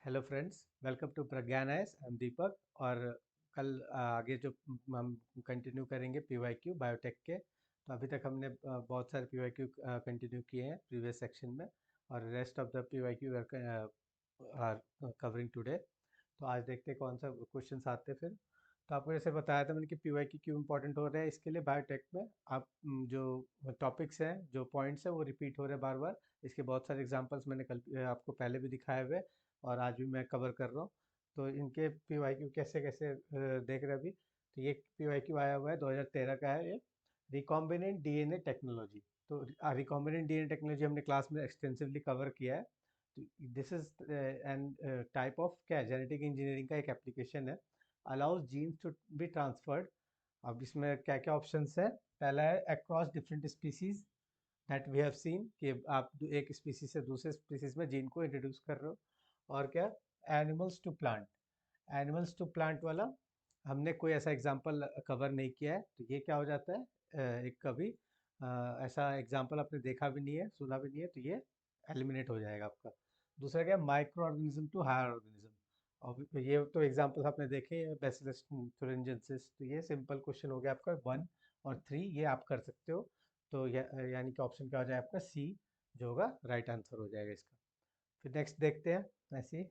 Hello friends, welcome to Pragyan ice. I am Deepak. और कल आगे जो हम कंटिन्यू करेंगे पीवाईक्यू बायोटेक के। तो अभी तक हमने बहुत सारे पीवाईक्यू कंटिन्यू किए हैं प्रीवियस सेक्शन में, और rest of the PYQ are covering today. तो आज देखते हैं कौन सा क्वेश्चन आते हैं फिर। तो आपको जैसे बताया था मैंने कि पीवाईक्यू क्यों इंपॉर्टेंट हो रहा है इसके लिए बायोटेक में। आप जो टॉपिक्स हैं, जो पॉइंट्स हैं, वो रिपीट हो रहे हैं बार बार। इसके बहुत सारे एग्जांपल्स मैंने कल आपको पहले भी दिखाए हुए, और आज भी मैं कवर कर रहा हूँ। तो इनके पीवाईक्यू कैसे कैसे देख रहे हैं अभी। तो ये पीवाईक्यू आया हुआ है, 2013 का है ये। Recombinant DNA technology. तो रिकॉम्बिनेंट डीएनए टेक्नोलॉजी हमने क्लास में एक्सटेंसिवली कवर किया है। तो this is an type of क्या है, जेनेटिक इंजीनियरिंग का एक एप्लीकेशन है। Allows genes to be transferred. अब इसमें क्या क्या ऑप्शंस है। पहला है across different species, that we have seen कि आप एक स्पीसीज से दूसरे स्पीसीज में जीन को इंट्रोड्यूस कर रहे हो। और क्या, animals to plant. Animals to plant वाला हमने कोई ऐसा एग्जांपल कवर नहीं किया है, तो ये क्या हो जाता है, एक कभी ऐसा एग्जांपल आपने देखा भी नहीं है, सुना भी नहीं है, तो ये एलिमिनेट हो जाएगा आपका। दूसरा क्या, micro organism to higher organism. और ये तो एग्जांपल्स आपने देखे हैं, बैसिलस thuringiensis। तो ये सिंपल क्वेश्चन हो गया आपका 1 और 3, ये आप कर सकते हो। तो यानी कि ऑप्शन क्या हो जाएगा आपका, सी जो होगा राइट आंसर हो जाएगा इसका। फिर नेक्स्ट देखते हैं ऐसे ही।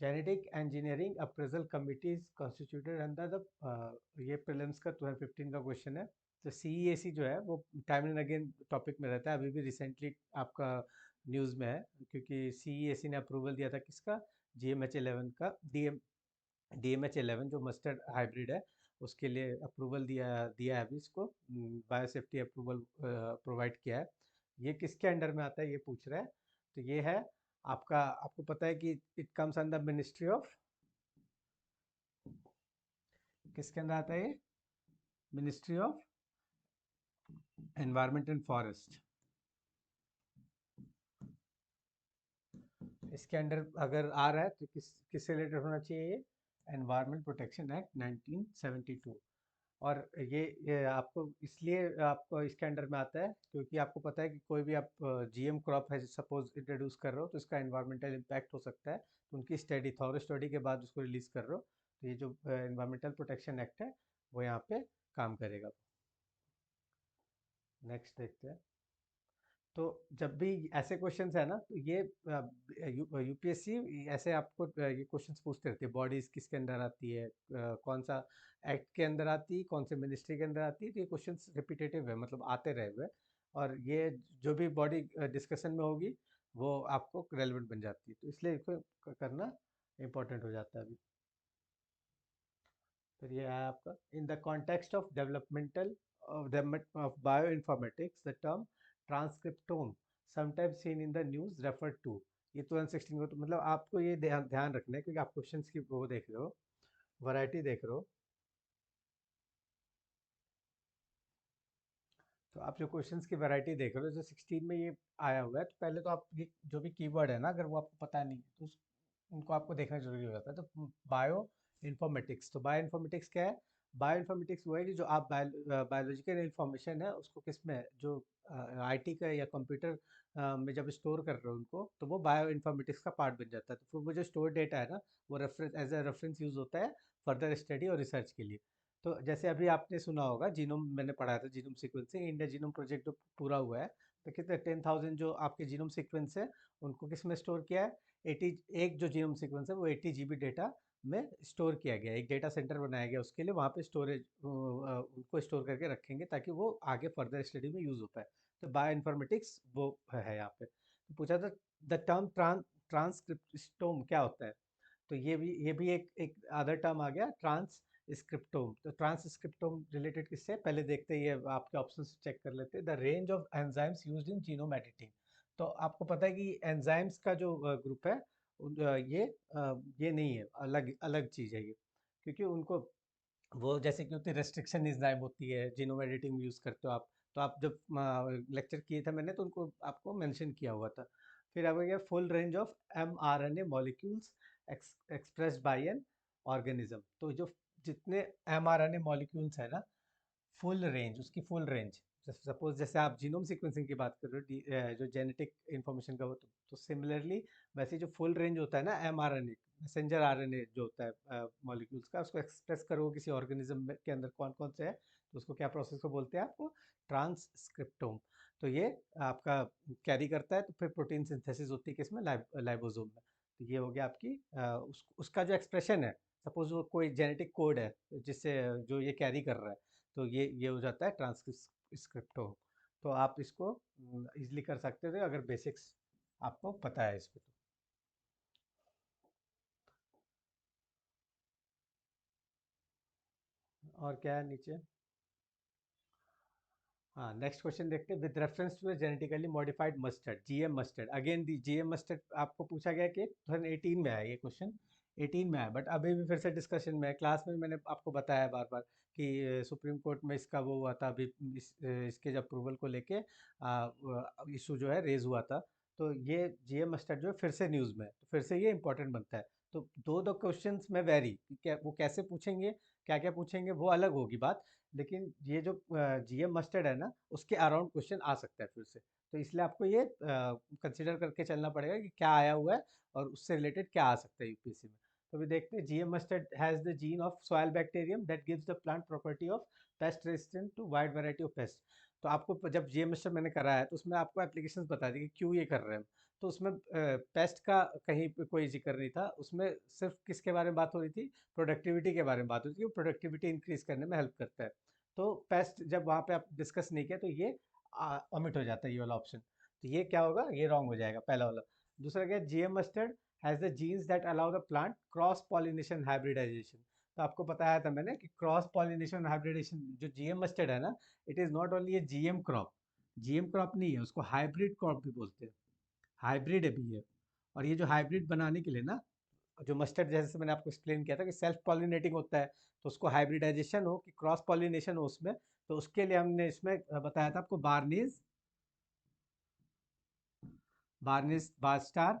Genetic engineering appraisal committee is constituted under the, ये प्रीलिम्स का 2015 का क्वेश्चन है। तो सीईएसी जो है वो टाइम एंड अगेन टॉपिक में रहता है, अभी भी रिसेंटली आपका न्यूज़ में है। क्योंकि सीईएसी ने अप्रूवल दिया था किसका, GMH11 का, DMH11 जो मस्टर्ड हाइब्रिड है, उसके लिए अप्रूवल दिया दिया है अभी इसको। बायोसेफ्टी अप्रूवल प्रोवाइड किया है। ये किसके अंडर में आता है ये पूछ रहा है। तो ये है आपका, आपको पता है कि it comes under ministry of, किसके अंदर आता है ये, ministry of environment and forest. इसके अंडर अगर आ रहा है तो किससे रिलेटेड होना चाहिए ये, एनवायरमेंट प्रोटेक्शन एक्ट 1972। और ये आपको इसलिए आपको इसके अंडर में आता है क्योंकि आपको पता है कि कोई भी आप जीएम क्रॉप है सपोज इंट्रोड्यूस कर रहे हो, तो इसका एनवायरमेंटल इम्पैक्ट हो सकता है। तो उनकी स्टडी, थॉरो स्टडी के बाद उसको रिलीज कर रहे हो। तो ये जो एनवायरमेंटल प्रोटेक्शन एक्ट है वो यहाँ पे काम करेगा। नेक्स्ट देखते हैं। तो जब भी ऐसे क्वेश्चंस है ना, तो ये यूपीएससी ऐसे आपको ये क्वेश्चंस पूछते रहते हैं, बॉडीज किसके अंदर आती है, कौन सा एक्ट के अंदर आती है, कौन से मिनिस्ट्री के अंदर आती है। तो ये क्वेश्चंस रिपीटेटिव है, मतलब आते रहे हुए। और ये जो भी बॉडी डिस्कशन में होगी वो आपको रेलेवेंट बन जाती है, तो इसलिए इसको करना इम्पोर्टेंट हो जाता है अभी। फिर ये है आपका, in the context of developmental of bio informatics the term transcriptome sometimes seen in the news refer to. ये 2016 को, तो मतलब आपको ये ध्यान ध्यान रखना है क्योंकि आप क्वेश्चंस की वो देख रहे हो, वैरायटी देख रहे हो। तो आप जो क्वेश्चंस की वैरायटी देख रहे हो, जो 16 में ये आया हुआ है, तो पहले तो आप ये जो भी कीवर्ड है ना, अगर वो आपको पता नहीं है तो उनको आपको देखना जरूरी हो जाता है। तो बायो इन्फॉर्मेटिक्स, तो बायो इन्फॉर्मेटिक्स क्या है। बायो इन्फॉर्मेटिक्स वो है कि जो आप बायोलॉजिकल इन्फॉर्मेशन है उसको किस में, जो आईटी का या कंप्यूटर में जब स्टोर कर रहे हो उनको, तो वो बायो इन्फॉर्मेटिक्स का पार्ट बन जाता है। तो फिर वो जो स्टोर डेटा है ना, वो reference as a reference use होता है फर्दर स्टडी और रिसर्च के लिए। तो जैसे अभी आपने सुना होगा जीनोम, मैंने पढ़ा था genome sequencing, India genome project जो पूरा हुआ है। तो कितने 10,000 जो आपके जीनोम सीक्वेंस है उनको किस में स्टोर किया है, 80, एक जो जीनोम सीक्वेंस है वो 80 GB डेटा में स्टोर किया गया, एक डेटा सेंटर बनाया गया उसके लिए, वहाँ पे स्टोरेज उनको स्टोर करके रखेंगे ताकि वो आगे फर्दर स्टडी में यूज़ हो पाए। तो बायो इन्फॉर्मेटिक्स वो है यहाँ पे। तो पूछा था द टर्म ट्रांसक्रिप्टोम क्या होता है। तो ये भी एक अदर टर्म आ गया, ट्रांसक्रिप्टोम। तो ट्रांसक्रिप्टोम रिलेटेड किससे, पहले देखते हैं, ये आपके ऑप्शन चेक कर लेते हैं। The range of enzymes used in genome editing. तो आपको पता है कि एंजाइम्स का जो ग्रुप है ये नहीं है, अलग अलग चीज़ है ये। क्योंकि उनको वो जैसे कि होती है रेस्ट्रिक्शन एंजाइम होती है, जीनोम एडिटिंग में यूज़ करते हो आप। तो आप जब लेक्चर किए थे मैंने, तो उनको आपको मेंशन किया हुआ था। फिर आ गया full range of mRNA molecules expressed by an organism. तो जो जितने mRNA मॉलिक्यूल्स है ना, फुल रेंज, उसकी फुल रेंज सपोज जैसे आप जीनोम सीक्वेंसिंग की बात कर रहे हो, जो जेनेटिक इन्फॉर्मेशन का वो, तो सिमिलरली वैसे जो फुल रेंज होता है ना mRNA, मैसेंजर आरएनए जो होता है मॉलिक्यूल्स का, उसको एक्सप्रेस करो किसी ऑर्गेनिज्म के अंदर कौन कौन से है, तो उसको क्या प्रोसेस को बोलते हैं आपको, ट्रांसक्रिप्टोम। तो ये आपका कैरी करता है, तो फिर प्रोटीन सिंथेसिस होती है किसमें, लाइबोसोम में। तो ये हो गया आपकी उसका जो एक्सप्रेशन है, सपोज वो कोई जेनेटिक कोड है जिससे जो ये कैरी कर रहा है, तो ये हो जाता है ट्रांसक्रिप्टोम। तो आप इसको इजीली कर सकते थे अगर बेसिक्स आपको पता है इस पे तो। और क्या है नीचे? हाँ, नेक्स्ट क्वेश्चन देखते हैं। With reference to the genetically modified mustard, GM mustard, again the GM mustard आपको पूछा गया कि 2018 में है ये क्वेश्चन, 18 में है, बट अभी भी फिर से डिस्कशन में है। क्लास में मैंने आपको बताया बार बार कि सुप्रीम कोर्ट में इसका वो हुआ था अभी, इसके जब अप्रूवल को लेके इशू जो है रेज हुआ था। तो ये जीएम मस्टर्ड जो है फिर से न्यूज़ में है, तो फिर से ये इंपॉर्टेंट बनता है। तो दो दो क्वेश्चंस में वेरी कि क्या वो कैसे पूछेंगे, क्या क्या पूछेंगे, वो अलग होगी बात। लेकिन ये जो जीएम मस्टर्ड है ना, उसके अराउंड क्वेश्चन आ सकता है फिर से। तो इसलिए आपको ये कंसिडर करके चलना पड़ेगा कि क्या आया हुआ है और उससे रिलेटेड क्या आ सकता है यूपीएससी में। तो अभी देखते हैं। GM mustard has the gene of soil bacterium that gives the plant property of pest resistant to wide variety of pest. तो आपको जब जीएम मस्टर्ड मैंने कराया तो उसमें आपको एप्लीकेशंस बता दी कि क्यों ये कर रहे हैं। तो उसमें पेस्ट का कहीं पे कोई जिक्र नहीं था, उसमें सिर्फ किसके बारे में बात हो रही थी, प्रोडक्टिविटी के बारे में बात होती है, प्रोडक्टिविटी इंक्रीज करने में हेल्प करता है। तो पेस्ट जब वहाँ पे आप डिस्कस नहीं किया, तो ये ओमिट हो जाता है, ये वाला ऑप्शन। तो ये क्या होगा, ये रॉन्ग हो जाएगा पहला वाला। दूसरा क्या, GM mustard has the genes that allow the plant cross pollination hybridization. तो आपको बताया था मैंने कि क्रॉस पॉलिनेशन हाइब्रिडेशन जो जीएम मस्टर्ड है ना, it is not only a GM crop, GM crop नहीं है, उसको हाइब्रिड क्रॉप भी बोलते हैं, हाइब्रिड है भी है। और ये जो हाइब्रिड बनाने के लिए ना, जो मस्टर्ड जैसे मैंने आपको एक्सप्लेन किया था कि सेल्फ पॉलिनेटिंग होता है, तो उसको हाइब्रिडाइजेशन हो कि क्रॉस पॉलिनेशन हो उसमें, तो उसके लिए हमने इसमें बताया था आपको बार्नीज, बार्निस बारस्टार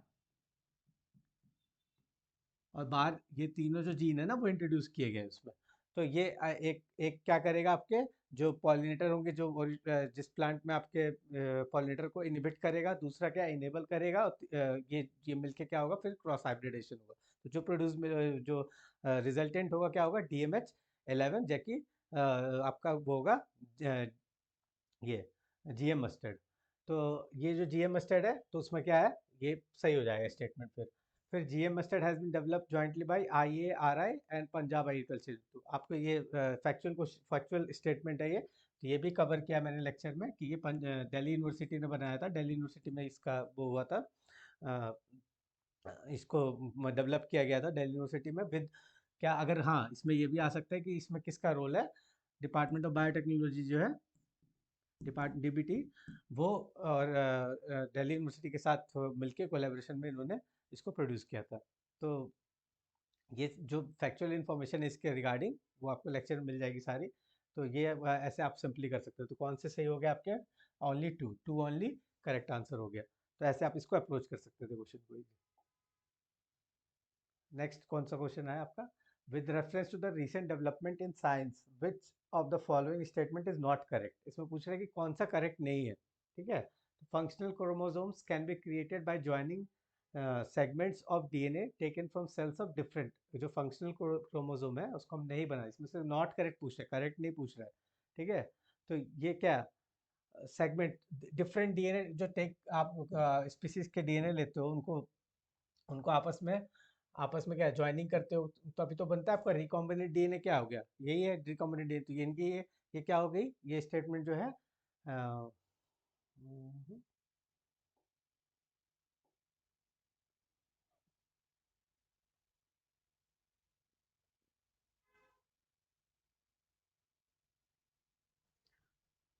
और बार, ये तीनों जो जीन है ना वो इंट्रोड्यूस किए गए उसमें। तो ये एक एक क्या करेगा, आपके जो पॉलिनेटर होंगे, जो जिस प्लांट में आपके पॉलिनेटर को इनहिबिट करेगा, दूसरा क्या इनेबल करेगा, और ये मिलके क्या होगा, फिर क्रॉस हाइब्रिडेशन होगा। तो जो प्रोड्यूस जो रिजल्टेंट होगा क्या होगा, DMH11, जबकि आपका वो होगा ये जीएम मस्टर्ड। तो ये जो जीएम मस्टर्ड है, तो उसमें क्या है, ये सही हो जाएगा स्टेटमेंट फिर GM mustard has been developed jointly by IARI and Punjab agriculture. तो आपको ये फैक्चुअल स्टेटमेंट है ये। तो ये भी कवर किया मैंने लेक्चर में कि ये दिल्ली यूनिवर्सिटी ने बनाया था, दिल्ली यूनिवर्सिटी में इसका वो हुआ था, अ, इसको डेवलप किया गया था दिल्ली यूनिवर्सिटी में विद क्या, अगर हाँ इसमें ये भी आ सकता है कि इसमें किसका रोल है, डिपार्टमेंट ऑफ बायोटेक्नोलॉजी जो है, DBT, वो और दिल्ली यूनिवर्सिटी के साथ मिलके कोलैबोरेशन में इन्होंने इसको प्रोड्यूस किया था। तो ये जो फैक्चुअल इन्फॉर्मेशन है इसके रिगार्डिंग, वो आपको लेक्चर में मिल जाएगी सारी। तो ये ऐसे आप सिंपली कर सकते हो। तो कौन से सही हो गया आपके, only two only correct answer हो गया। तो ऐसे आप इसको अप्रोच कर सकते थे क्वेश्चन को। नेक्स्ट कौन सा क्वेश्चन है आपका, with reference to the recent development in science which of the following statement is not correct. इसमें पूछ रहा है कि कौन सा करेक्ट नहीं है, ठीक है। Functional chromosomes can be created by joining segments of DNA taken from cells of different. जो फंक्शनल क्रोमोसोम है उसको हम नहीं बना, इसमें से नॉट करेक्ट पूछ रहा है, करेक्ट नहीं पूछ रहा है, ठीक है। तो ये क्या, सेगमेंट डिफरेंट डीएनए जो टेक आप स्पीसीज के डीएनए लेते हो, उनको उनको आपस में क्या ज्वाइनिंग करते हो, तो अभी तो बनता है आपका रिकॉम्बिनेंट डीएनए, क्या हो गया, यही है रिकॉम्बिनेंट डीएनए। तो इनकी ये क्या हो गई, ये स्टेटमेंट जो है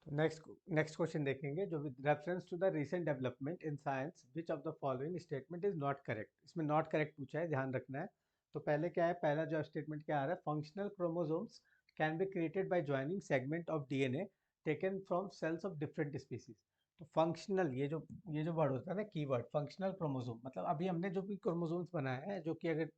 नेक्स्ट नेक्स्ट क्वेश्चन देखेंगे, जो with reference to the recent development in science which of the following statement is not correct. इसमें नॉट करेक्ट पूछा है, ध्यान रखना है। तो पहले क्या है, पहला जो स्टेटमेंट क्या आ रहा है, functional chromosomes can be created by joining segment of DNA taken from cells of different species. तो फंक्शनल, ये जो वर्ड होता है ना, कीवर्ड फंक्शनल क्रोमोसोम, मतलब अभी हमने जो भी क्रोमोसोम्स बनाए हैं, जो कि अगर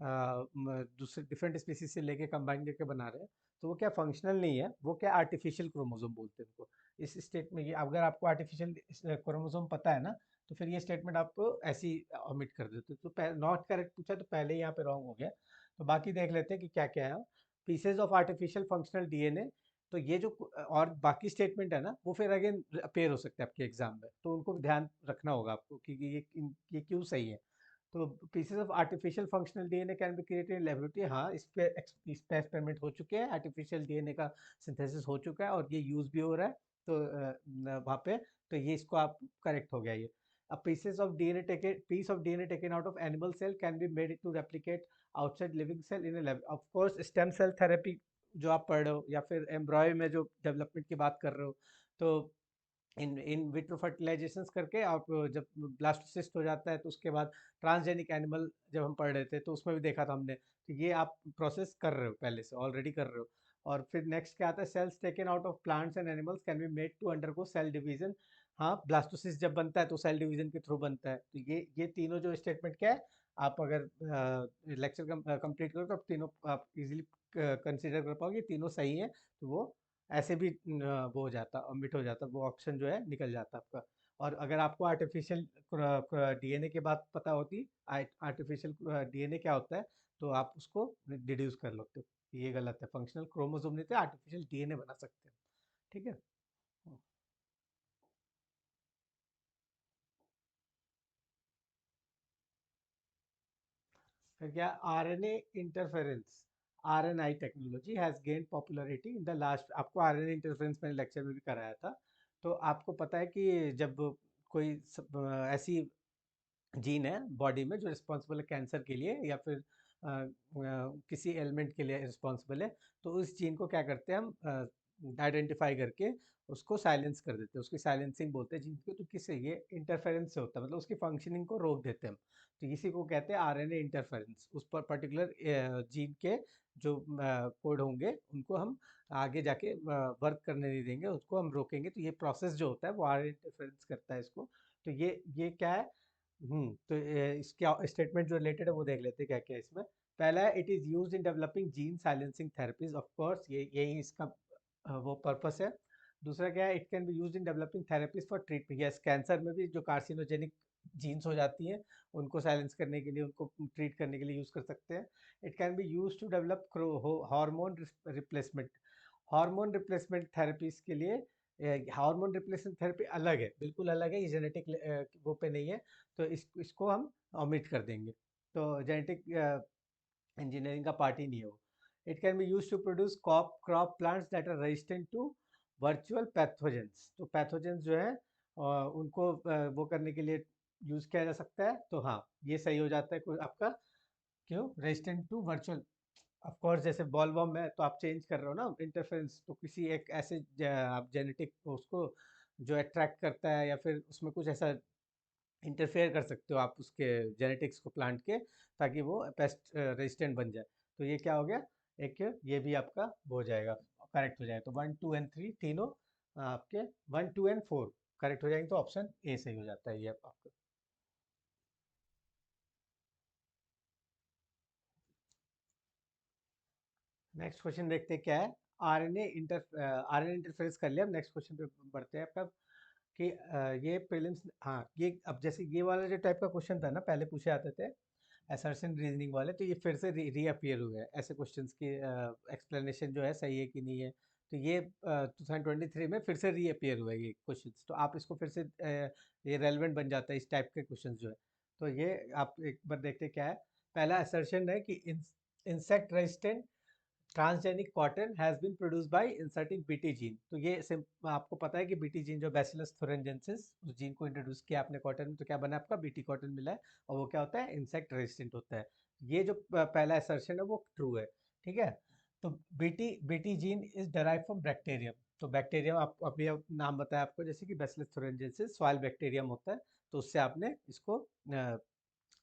दूसरे डिफरेंट स्पीसीज से लेके कंबाइन करके बना रहे हैं, तो वो क्या फंक्शनल नहीं है, वो क्या आर्टिफिशियल क्रोमोसोम बोलते हैं उनको। इस स्टेट में ये अगर आपको आर्टिफिशियल क्रोमोसोम पता है ना, तो फिर ये स्टेटमेंट आपको ऐसी ओमिट कर देते, तो नॉट करेक्ट पूछा तो पहले ही यहाँ पे रॉन्ग हो गया। तो बाकी देख लेते हैं कि क्या क्या है। Pieces of artificial functional DNA, तो ये जो और बाकी स्टेटमेंट है ना, वो फिर अगेन अपेयर हो सकते हैं आपके एग्जाम में, तो उनको भी ध्यान रखना होगा आपको कि ये क्यों सही है। तो pieces of artificial functional DNA can be created in laboratory, हाँ इस पे एक्सपेरिमेंट हो चुके हैं, आर्टिफिशियल डीएनए का सिंथेसिस हो चुका है और ये यूज भी हो रहा है, तो वहाँ पे, तो ये इसको आप करेक्ट हो गया ये। A pieces of DNA taken piece of DNA taken out of animal cell can be made to replicate outside living cell in a lab. Of course stem cell therapy जो आप पढ़ रहे हो, या फिर एम्ब्रॉय में जो डेवलपमेंट की बात कर रहे हो, तो इन विट्रो फर्टिलाइजेशंस करके आप जब ब्लास्टोसिस्ट हो जाता है, तो उसके बाद ट्रांसजेनिक एनिमल जब हम पढ़ रहे थे तो उसमें भी देखा था हमने, तो ये आप प्रोसेस कर रहे हो, पहले से ऑलरेडी कर रहे हो। और फिर नेक्स्ट क्या आता है, cells taken out of plants and animals can be made to undergo cell division. हाँ, ब्लास्टोसिस्ट जब बनता है तो सेल डिवीजन के थ्रू बनता है, तो ये तीनों जो स्टेटमेंट क्या है, आप अगर लेक्चर कंप्लीट करो तो आप तीनों आप इजीली कंसिडर कर पाओगे, तीनों सही है, तो वो ऐसे भी वो हो जाता, ओमिट हो जाता, वो ऑप्शन जो है निकल जाता आपका। और अगर आपको आर्टिफिशियल डीएनए की बात पता होती, आर्टिफिशियल डीएनए क्या होता है, तो आप उसको डिड्यूस कर लेते हो। ये गलत है, फंक्शनल क्रोमोसोम नहीं थे, आर्टिफिशियल डीएनए बना सकते हैं। ठीक है। फिर क्या, RNA interference, RNI technology has gain popularity in the last, आपको आरएनए इंटरफेरेंस मैंने लेक्चर में भी कराया था। तो आपको पता है कि जब कोई ऐसी जीन है बॉडी में जो रिस्पॉन्सिबल है कैंसर के लिए, या फिर किसी एलिमेंट के लिए रिस्पॉन्सिबल है, तो उस जीन को क्या करते हैं हम, आइडेंटिफाई करके उसको साइलेंस कर देते हैं, उसकी साइलेंसिंग बोलते हैं जीन को। तो किससे, ये इंटरफेरेंस से होता है, मतलब उसकी फंक्शनिंग को रोक देते हैं हम, तो इसी को कहते हैं आरएनए इंटरफेरेंस। उस पर पर्टिकुलर जीन के जो कोड होंगे उनको हम आगे जाके वर्क करने नहीं देंगे, उसको हम रोकेंगे, तो ये प्रोसेस जो होता है वो आरएनए इंटरफेरेंस करता है इसको। तो ये क्या है, तो इसके स्टेटमेंट जो रिलेटेड है वो देख लेते हैं क्या क्या है इसमें। पहला है, it is used in developing gene silencing therapies, of course ये यही इसका वो पर्पस है। दूसरा क्या है, it can be used in developing therapies for treatment, yes cancer में भी जो कार्सिनोजेनिक जीन्स हो जाती हैं उनको साइलेंस करने के लिए, उनको ट्रीट करने के लिए यूज़ कर सकते हैं। It can be use to develop hormone replacement, hormone replacement therapies के लिए। हार्मोन रिप्लेसमेंट थेरेपी अलग है, बिल्कुल अलग है, ये जेनेटिक वो पे नहीं है, तो इसको हम ओमिट कर देंगे, तो जेनेटिक इंजीनियरिंग का पार्ट ही नहीं है वो। It can be use to produce crop plants that are resistant to virtual pathogens, तो पैथोजेंस जो है उनको वो करने के लिए यूज किया जा सकता है, तो हाँ ये सही हो जाता है आपका। क्यों resistant to virtual, of course जैसे बॉल वॉर्म है तो आप चेंज कर रहे हो ना इंटरफेरेंस, तो किसी एक ऐसे आप जेनेटिक उसको जो अट्रैक्ट करता है, या फिर उसमें कुछ ऐसा इंटरफेयर कर सकते हो आप उसके जेनेटिक्स को प्लांट के, ताकि वो पेस्ट रेजिस्टेंट बन जाए। तो ये क्या हो गया, एक ये भी आपका वो हो जाएगा, करेक्ट हो जाएगा। तो 1 2 एंड 3 तीनों आपके 1 2 एंड 4 करेक्ट हो जाएंगे, तो ऑप्शन ए सही हो जाता है ये आपका। नेक्स्ट क्वेश्चन देखते हैं क्या है। आरएनए इंटरफेरेंस कर लिया, अब नेक्स्ट क्वेश्चन पे बढ़ते हैं आपका। कि ये प्रीलिम्स, हाँ ये अब जैसे ये वाला जो टाइप का क्वेश्चन था ना, पहले पूछे आते थे असर्शन रीजनिंग वाले, तो ये फिर से रीअपियर हुए हैं ऐसे क्वेश्चंस की एक्सप्लेनेशन जो है सही है कि नहीं है। तो ये 2023 में फिर से रीअपियर हुआ है ये क्वेश्चंस, तो आप इसको फिर से ये रेलेवेंट बन जाता है इस टाइप के क्वेश्चंस जो है। तो ये आप एक बार देखते हैं क्या है। पहला असर्शन है कि insect resistant transgenic cotton has been produce by inserting BT gene, तो ये आपको पता है कि बीटी जीन जो बैसिलस थुरिनजेंसिस, उस जीन को इंट्रोड्यूस किया आपने कॉटन में, तो क्या बना आपका बीटी कॉटन मिला है, और वो क्या होता है, इंसेक्ट रेजिस्टेंट होता है। ये जो पहला असर्शन है वो ट्रू है। ठीक है। तो BT BT gene is derive from bacterium, तो बैक्टीरियम आप अभी नाम बताया आपको, जैसे कि बैसिलस थुरिनजेंसिस सॉइल बैक्टीरियम होता है, तो उससे आपने इसको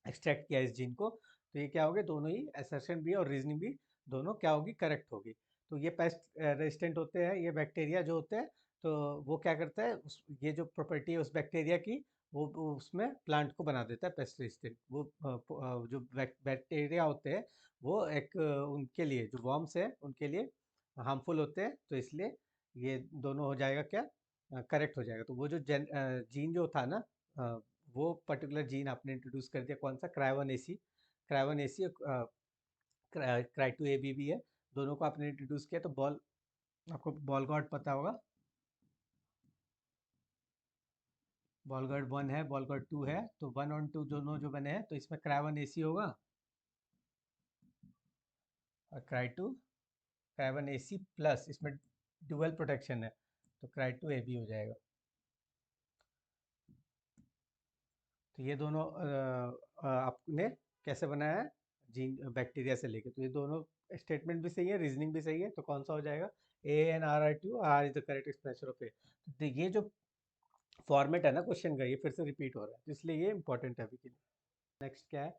एक्सट्रैक्ट किया इस जीन को। तो ये क्या हो गया, दोनों ही असर्शन भी और रीजनिंग भी दोनों क्या होगी, करेक्ट होगी। तो ये पेस्ट रेजिस्टेंट होते हैं, ये बैक्टीरिया जो होते हैं, तो वो क्या करता है ये जो प्रॉपर्टी है उस बैक्टीरिया की, वो उसमें प्लांट को बना देता है पेस्टिसाइड। वो जो बैक्टीरिया होते हैं वो एक उनके लिए जो वर्म्स है उनके लिए हार्मफुल होते हैं, तो इसलिए ये दोनों हो जाएगा क्या, करेक्ट हो जाएगा। तो वो जो जीन जो था ना, अ, वो पर्टिकुलर जीन आपने इंट्रोड्यूस कर दिया, कौन सा, क्राइवन एसी क्राइटो ए बी भी है, दोनों को आपने इंट्रोड्यूस किया। तो बॉल, आपको बॉल गॉड पता होगा, बॉल गॉड 1 है, बॉल गॉड 2 है, तो 1 और 2 दोनों जो बने हैं, तो इसमें क्राइवन एसी होगा और क्राइवन एसी प्लस इसमें डुअल प्रोटेक्शन है, तो क्राइटो ए बी हो जाएगा। तो ये दोनों आपने कैसे बनाया है, जीन बैक्टीरिया से लेके, तो ये दोनों स्टेटमेंट भी सही है, रीजनिंग भी सही है, तो कौन सा हो जाएगा, ANRR2, R is the correct expression of A. तो ये जो फॉर्मेट है ना क्वेश्चन का, ये फिर से रिपीट हो रहा है, तो इसलिए ये इंपॉर्टेंट है अभी के लिए। नेक्स्ट क्या है,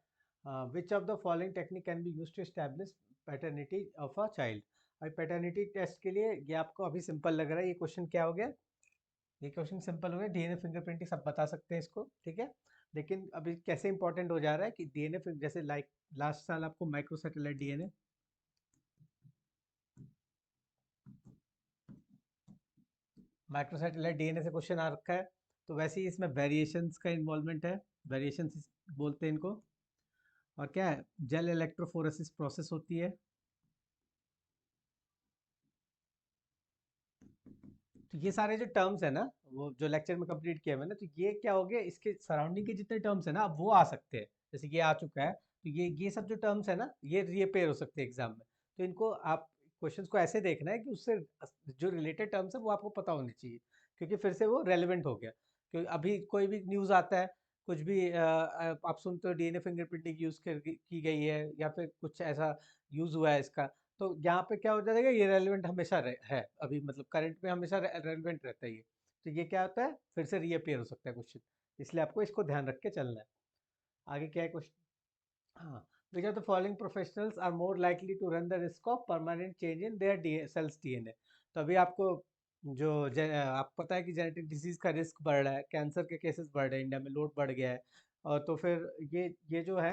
which of the following technique can be use to establish paternity of a child. अभी पैटर्निटी टेस्ट के लिए ये आपको अभी सिंपल लग रहा है, ये क्वेश्चन क्या हो गया, ये क्वेश्चन सिंपल हो गया, डीएनए फिंगरप्रिंटिंग सब बता सकते हैं इसको, ठीक है। लेकिन अभी कैसे इंपॉर्टेंट हो जा रहा है कि डीएनए, जैसे लाइक लास्ट साल आपको माइक्रोसैटेलाइट डीएनए, माइक्रोसैटेलाइट डीएनए से क्वेश्चन आ रखा है, तो वैसे ही इसमें वेरिएशंस का इन्वॉल्वमेंट है, वेरिएशंस बोलते हैं इनको। और क्या है, जेल इलेक्ट्रोफोरेसिस प्रोसेस होती है। तो ये सारे जो टर्म्स है ना, वो जो लेक्चर में कंप्लीट किया मैंने, तो ये क्या हो गया, इसके सराउंडिंग के जितने टर्म्स है ना, अब वो आ सकते हैं, जैसे ये आ चुका है, तो ये सब जो टर्म्स है ना, ये रीअपेयर हो सकते हैं एग्जाम में। तो इनको आप क्वेश्चंस को ऐसे देखना है कि उससे जो रिलेटेड टर्म्स है वो आपको पता होनी चाहिए, क्योंकि फिर से वो रेलिवेंट हो गया। क्योंकि अभी कोई भी न्यूज़ आता है, कुछ भी आप सुनते हो डीएनए फिंगरप्रिंटिंग यूज़ की गई है, या फिर कुछ ऐसा यूज़ हुआ है इसका, तो यहाँ पे क्या हो जाएगा, ये रेलिवेंट हमेशा है, अभी मतलब करंट में हमेशा रेलिवेंट रहता है ये। तो ये क्या होता है, फिर से रीअपियर हो सकता है क्वेश्चन, इसलिए आपको इसको ध्यान रख के चलना है। आगे क्या है क्वेश्चन, हाँ, which of the following professionals are more likely to run the risk of permanent change in their cells DNA. तो अभी आपको जो आपको पता है कि जेनेटिक डिजीज का रिस्क बढ़ रहा है, कैंसर के केसेस बढ़ रहे हैं, इंडिया में लोड बढ़ गया है, और तो फिर ये जो है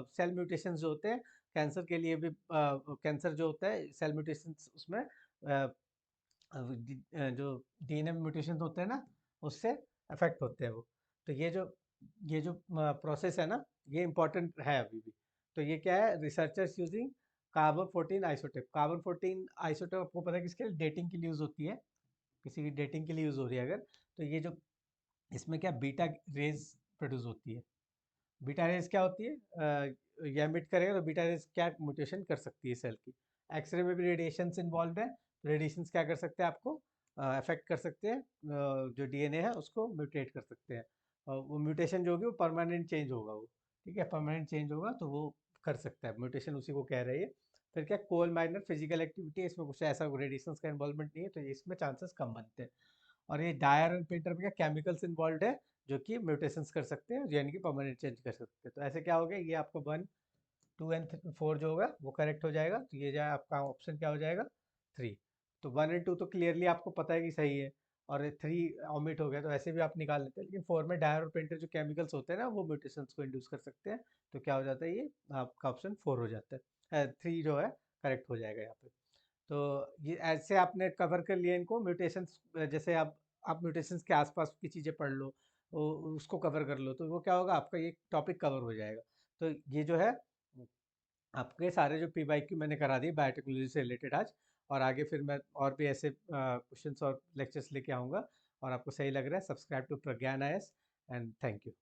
सेल म्यूटेशन जो होते हैं, कैंसर के लिए भी, कैंसर जो होता है सेल म्यूटेशन उसमें जो डीएनए म्यूटेशन होते हैं ना, उससे अफेक्ट होते हैं वो। तो ये जो प्रोसेस है ना, ये इंपॉर्टेंट है अभी भी। तो ये क्या है, researchers using carbon 14 isotope. Carbon 14 isotope आपको पता है किसके लिए, डेटिंग के लिए यूज होती है, किसी की डेटिंग के लिए यूज हो रही है अगर, तो ये जो इसमें क्या बीटा रेज प्रोड्यूस होती है। बीटा रेज क्या होती है, ये एमिट करेगा, तो बीटा रेज क्या म्यूटेशन कर सकती है सेल की। एक्सरे में भी रेडिएशंस इन्वॉल्व है, रेडिएशंस क्या कर सकते हैं, आपको अफेक्ट कर सकते हैं, जो डीएनए है उसको म्यूटेट कर सकते हैं, और वो म्यूटेशन जो होगी वो परमानेंट चेंज होगा वो, ठीक है, परमानेंट चेंज होगा, तो वो कर सकता है म्यूटेशन, उसी को कह रही है। फिर क्या, कोल माइनर फिजिकल एक्टिविटी है, इसमें कुछ ऐसा रेडिएशंस का इन्वॉल्वमेंट नहीं है, तो इसमें चांसेस कम बनते हैं। और ये डायर एंड पेंटर में क्या केमिकल्स इन्वॉल्व है, जो कि म्यूटेशंस कर सकते हैं, यानी कि परमानेंट चेंज कर सकते हैं। तो ऐसे क्या हो गया, ये आपको 1, 2 एंड 4 जो होगा वो करेक्ट हो जाएगा, तो ये जाए आपका ऑप्शन क्या हो जाएगा, 3। तो 1 और 2 तो क्लियरली आपको पता है कि सही है, और 3 ऑमिट हो गया, तो ऐसे भी आप निकाल लेते हैं, लेकिन 4 में डायर और पेंटर जो केमिकल्स होते हैं ना, वो म्यूटेशंस को इंड्यूस कर सकते हैं, तो क्या हो जाता है, ये आपका ऑप्शन 4 हो जाता है, 3 जो है करेक्ट हो जाएगा यहाँ पे। तो ये ऐसे आपने कवर कर लिया इनको, म्यूटेशंस, जैसे आप म्यूटेशंस के आसपास की चीज़ें पढ़ लो, उसको कवर कर लो, तो वो क्या होगा, आपका ये टॉपिक कवर हो जाएगा। तो ये जो है आपके सारे जो PYQ मैंने करा दिए बायोटेक्नोलॉजी से रिलेटेड आज, और आगे फिर मैं और भी ऐसे क्वेश्चंस और लेक्चर्स लेके आऊँगा, और आपको सही लग रहा है, subscribe to Pragyan IAS, and thank you.